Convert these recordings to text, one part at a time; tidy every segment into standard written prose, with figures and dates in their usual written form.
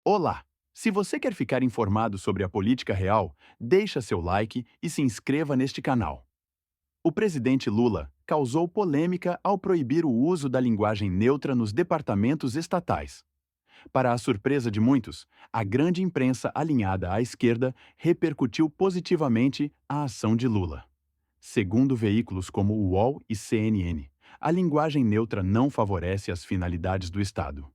Olá! Se você quer ficar informado sobre a política real, deixa seu like e se inscreva neste canal. O presidente Lula causou polêmica ao proibir o uso da linguagem neutra nos departamentos estatais. Para a surpresa de muitos, a grande imprensa alinhada à esquerda repercutiu positivamente a ação de Lula. Segundo veículos como o UOL e CNN, a linguagem neutra não favorece as finalidades do Estado.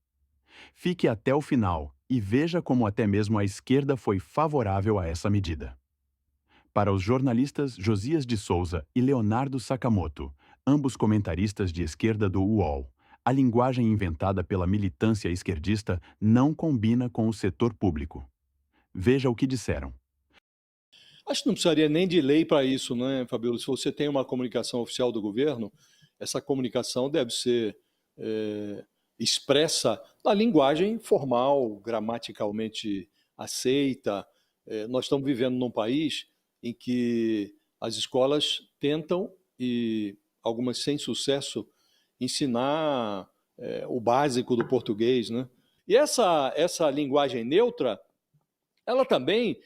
Fique até o final e veja como até mesmo a esquerda foi favorável a essa medida. Para os jornalistas Josias de Souza e Leonardo Sakamoto, ambos comentaristas de esquerda do UOL, a linguagem inventada pela militância esquerdista não combina com o setor público. Veja o que disseram. Acho que não precisaria nem de lei para isso, né, Fabíola? Se você tem uma comunicação oficial do governo, essa comunicação deve ser expressa na linguagem formal, gramaticalmente aceita. Nós estamos vivendo num país em que as escolas tentam, e algumas sem sucesso, ensinar o básico do português, né? E essa linguagem neutra, ela também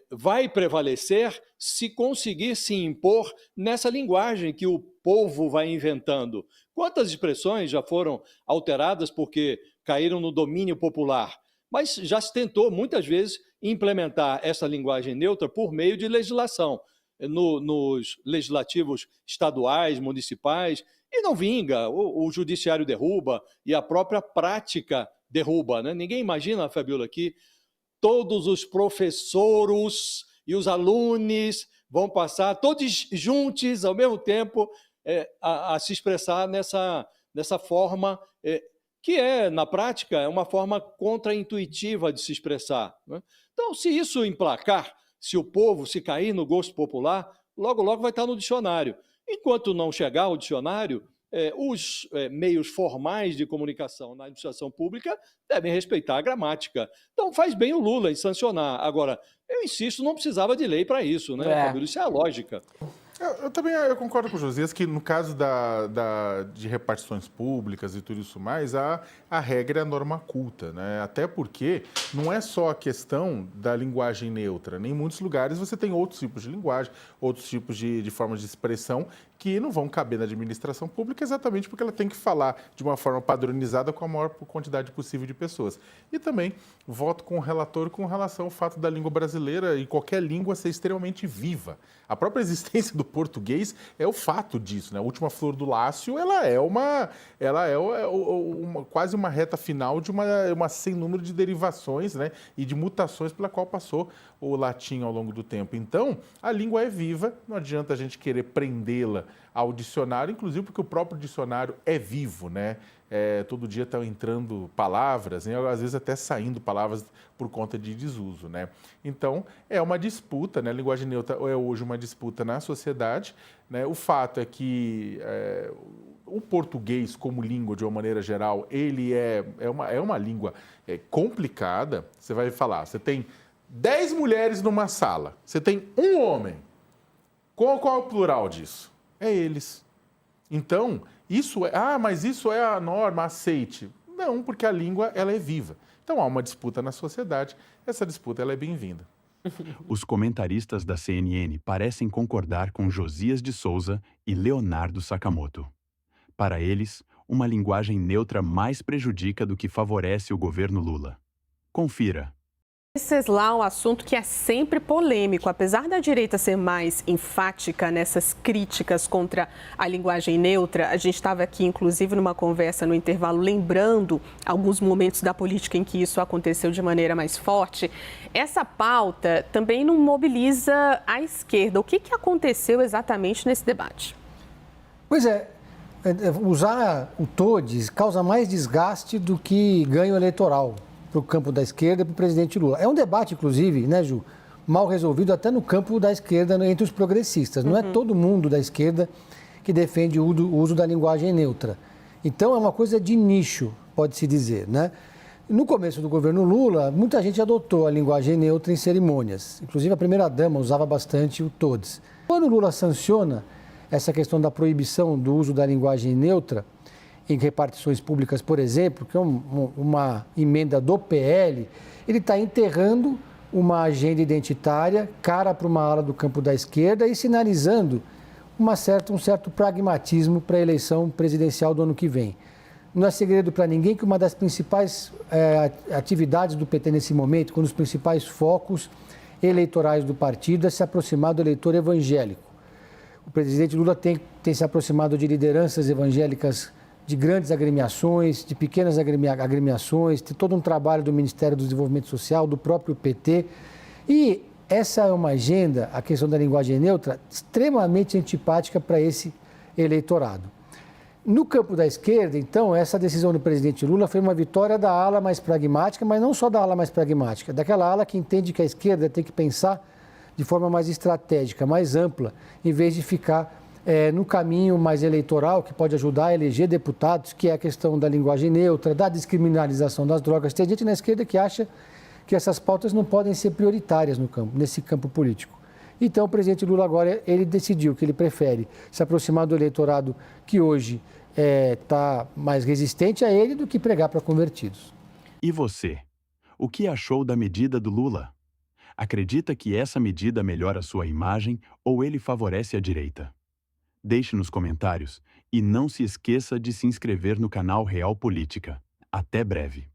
vai prevalecer se conseguir se impor nessa linguagem que o povo vai inventando. Quantas expressões já foram alteradas porque caíram no domínio popular? Mas já se tentou, muitas vezes, implementar essa linguagem neutra por meio de legislação, nos legislativos estaduais, municipais, e não vinga, o judiciário derruba e a própria prática derruba, né? Ninguém imagina, Fabiola, que todos os professores e os alunos vão passar, todos juntos, ao mesmo tempo, a se expressar nessa forma, que na prática, é uma forma contraintuitiva de se expressar, né? Então, se isso emplacar, se o povo se cair no gosto popular, logo, logo vai estar no dicionário. Enquanto não chegar ao dicionário, os meios formais de comunicação na administração pública devem respeitar a gramática. Então faz bem o Lula em sancionar. Agora, eu insisto, não precisava de lei para isso, né, Fabíola? Isso é a lógica. Eu também concordo com o Josias que no caso de repartições públicas e tudo isso mais, a regra é a norma culta, né? Até porque não é só a questão da linguagem neutra. Em muitos lugares você tem outros tipos de linguagem, outros tipos de formas de expressão que não vão caber na administração pública exatamente porque ela tem que falar de uma forma padronizada com a maior quantidade possível de pessoas. E também voto com o relator com relação ao fato da língua brasileira e qualquer língua ser extremamente viva. A própria existência do português é o fato disso, né? A última flor do Lácio, ela é quase uma reta final de uma sem número de derivações, né? E de mutações pela qual passou o latim ao longo do tempo. Então, a língua é viva, não adianta a gente querer prendê-la ao dicionário, inclusive porque o próprio dicionário é vivo, né? Todo dia estão entrando palavras, né? Às vezes até saindo palavras por conta de desuso, né? Então, é uma disputa, né? A linguagem neutra é hoje uma disputa na sociedade, né? O fato é que o português como língua, de uma maneira geral, ele é uma língua complicada. Você vai falar, você tem 10 mulheres numa sala, você tem um homem. Qual é o plural disso? É eles. Então, mas isso é a norma, aceite. Não, porque a língua ela é viva. Então há uma disputa na sociedade, essa disputa ela é bem-vinda. Os comentaristas da CNN parecem concordar com Josias de Souza e Leonardo Sakamoto. Para eles, uma linguagem neutra mais prejudica do que favorece o governo Lula. Confira. Venceslau, um assunto que é sempre polêmico, apesar da direita ser mais enfática nessas críticas contra a linguagem neutra. A gente estava aqui, inclusive, numa conversa no intervalo, lembrando alguns momentos da política em que isso aconteceu de maneira mais forte. Essa pauta também não mobiliza a esquerda. O que aconteceu exatamente nesse debate? Pois usar o todes causa mais desgaste do que ganho eleitoral para o campo da esquerda e para o presidente Lula. É um debate, inclusive, né, Ju, mal resolvido até no campo da esquerda, entre os progressistas. Não é todo mundo da esquerda que defende o uso da linguagem neutra. Então, é uma coisa de nicho, pode-se dizer, né? No começo do governo Lula, muita gente adotou a linguagem neutra em cerimônias. Inclusive, a primeira-dama usava bastante o todes. Quando o Lula sanciona essa questão da proibição do uso da linguagem neutra, em repartições públicas, por exemplo, que é uma emenda do PL, ele está enterrando uma agenda identitária, cara para uma ala do campo da esquerda e sinalizando um certo pragmatismo para a eleição presidencial do ano que vem. Não é segredo para ninguém que uma das principais atividades do PT nesse momento, um dos principais focos eleitorais do partido, é se aproximar do eleitor evangélico. O presidente Lula tem se aproximado de lideranças evangélicas de grandes agremiações, de pequenas agremiações, de todo um trabalho do Ministério do Desenvolvimento Social, do próprio PT. E essa é uma agenda, a questão da linguagem neutra, extremamente antipática para esse eleitorado. No campo da esquerda, então, essa decisão do presidente Lula foi uma vitória da ala mais pragmática, mas não só da ala mais pragmática, daquela ala que entende que a esquerda tem que pensar de forma mais estratégica, mais ampla, em vez de ficar no caminho mais eleitoral, que pode ajudar a eleger deputados, que é a questão da linguagem neutra, da descriminalização das drogas. Tem gente na esquerda que acha que essas pautas não podem ser prioritárias nesse campo político. Então, o presidente Lula agora, ele decidiu que ele prefere se aproximar do eleitorado que hoje está mais resistente a ele do que pregar para convertidos. E você? O que achou da medida do Lula? Acredita que essa medida melhora sua imagem ou ele favorece a direita? Deixe nos comentários e não se esqueça de se inscrever no canal Real Política. Até breve.